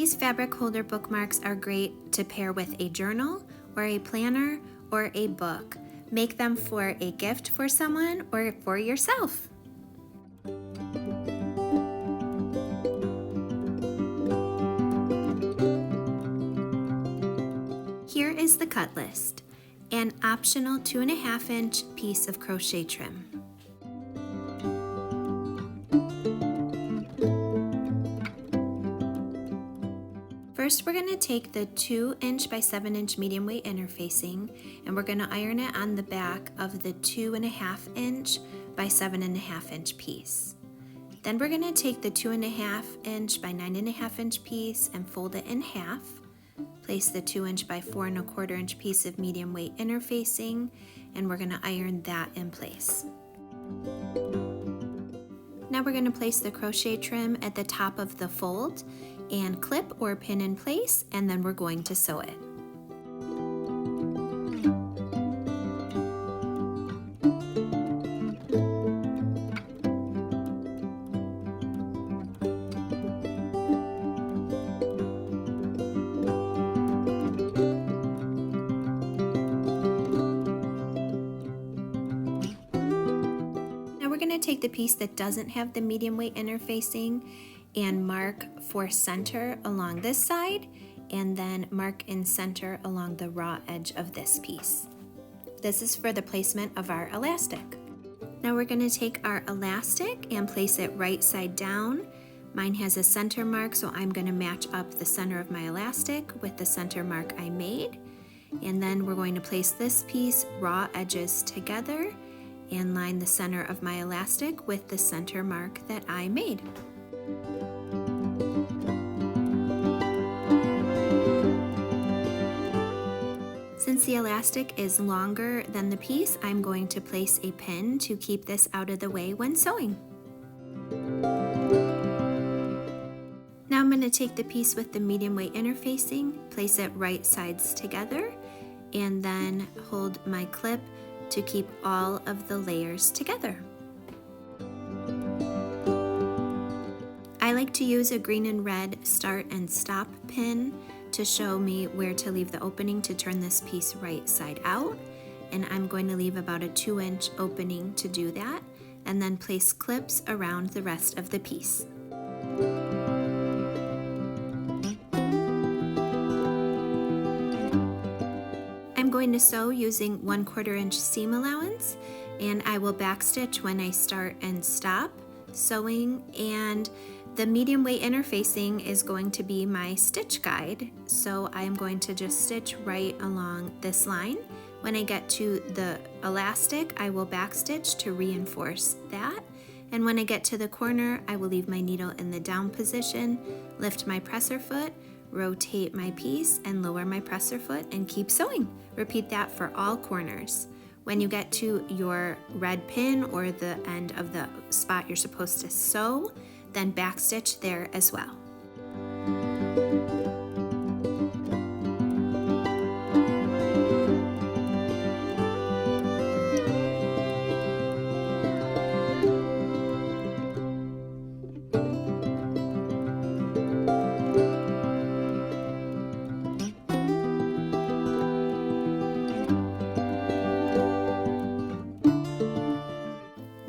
These fabric holder bookmarks are great to pair with a journal or a planner or a book. Make them for a gift for someone or for yourself. Here is the cut list. An optional 2.5-inch piece of crochet trim. First, we're going to take the 2-inch by 7-inch medium weight interfacing and we're going to iron it on the back of the 2.5-inch by 7.5-inch piece. Then we're going to take the 2.5-inch by 9.5-inch piece and fold it in half. Place the 2-inch by 4.25-inch piece of medium weight interfacing and we're going to iron that in place. Now we're going to place the crochet trim at the top of the fold and clip or pin in place, and then we're going to sew it. Now we're going to take the piece that doesn't have the medium weight interfacing and mark for center along this side, and then mark in center along the raw edge of this piece. This is for the placement of our elastic. Now we're going to take our elastic and place it right side down. Mine has a center mark, so I'm going to match up the center of my elastic with the center mark I made. And then we're going to place this piece raw edges together and line the center of my elastic with the center mark that I made. Since the elastic is longer than the piece, I'm going to place a pin to keep this out of the way when sewing. Now I'm going to take the piece with the medium weight interfacing, place it right sides together, and then hold my clip to keep all of the layers together. I like to use a green and red start and stop pin to show me where to leave the opening to turn this piece right side out, and I'm going to leave about a 2-inch opening to do that, and then place clips around the rest of the piece. I'm going to sew using 1/4-inch seam allowance, and I will backstitch when I start and stop sewing, and the medium weight interfacing is going to be my stitch guide, so I'm going to just stitch right along this line. When I get to the elastic, I will backstitch to reinforce that, and when I get to the corner, I will leave my needle in the down position, lift my presser foot, rotate my piece, and lower my presser foot and keep sewing. Repeat that for all corners. When you get to your red pin or the end of the spot you're supposed to sew, then backstitch there as well.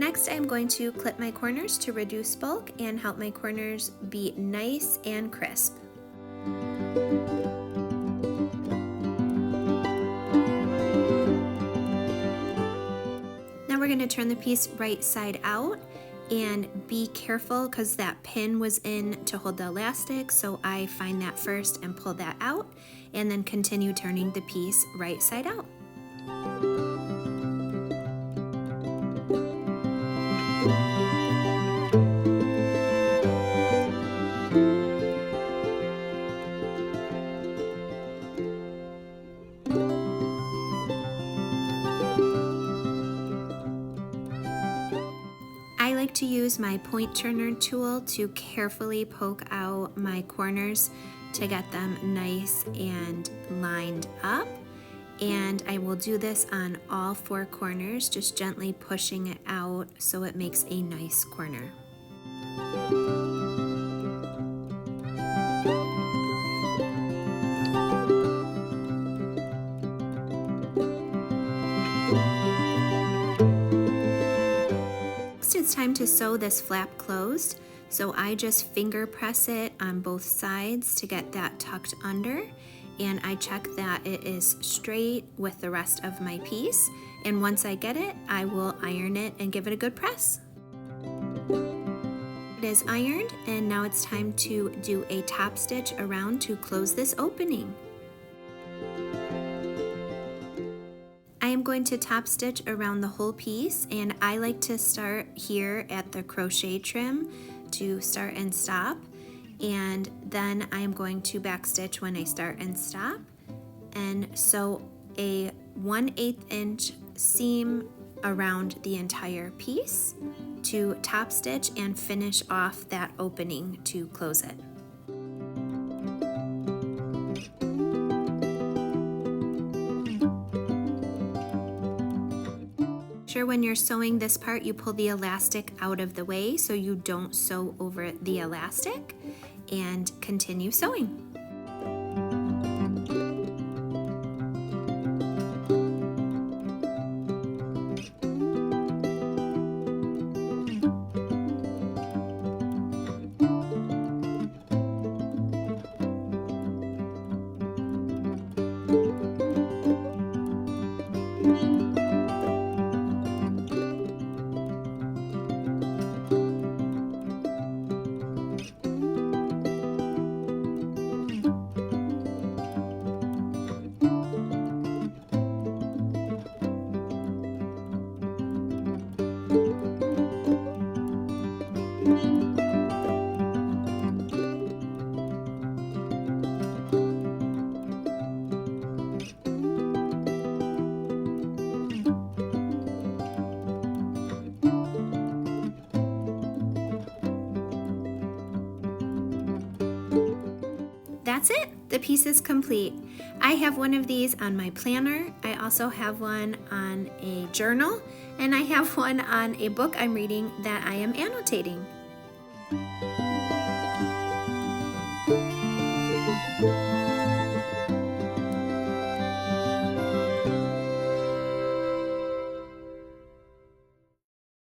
Next, I'm going to clip my corners to reduce bulk and help my corners be nice and crisp. Now we're going to turn the piece right side out, and be careful because that pin was in to hold the elastic, so I find that first and pull that out, and then continue turning the piece right side out. I like to use my point turner tool to carefully poke out my corners to get them nice and lined up. And I will do this on all 4 corners, just gently pushing it out so it makes a nice corner. Next, it's time to sew this flap closed. So I just finger press it on both sides to get that tucked under, and I check that it is straight with the rest of my piece. And once I get it, I will iron it and give it a good press. It is ironed, and now it's time to do a top stitch around to close this opening. I am going to top stitch around the whole piece, and I like to start here at the crochet trim to start and stop, and then I am going to backstitch when I start and stop and sew a 1/8 inch seam around the entire piece to top stitch and finish off that opening to close it. Sure, when you're sewing this part, you pull the elastic out of the way so you don't sew over the elastic, and continue sewing. That's it, the piece is complete. I have one of these on my planner. I also have one on a journal, and I have one on a book I'm reading that I am annotating.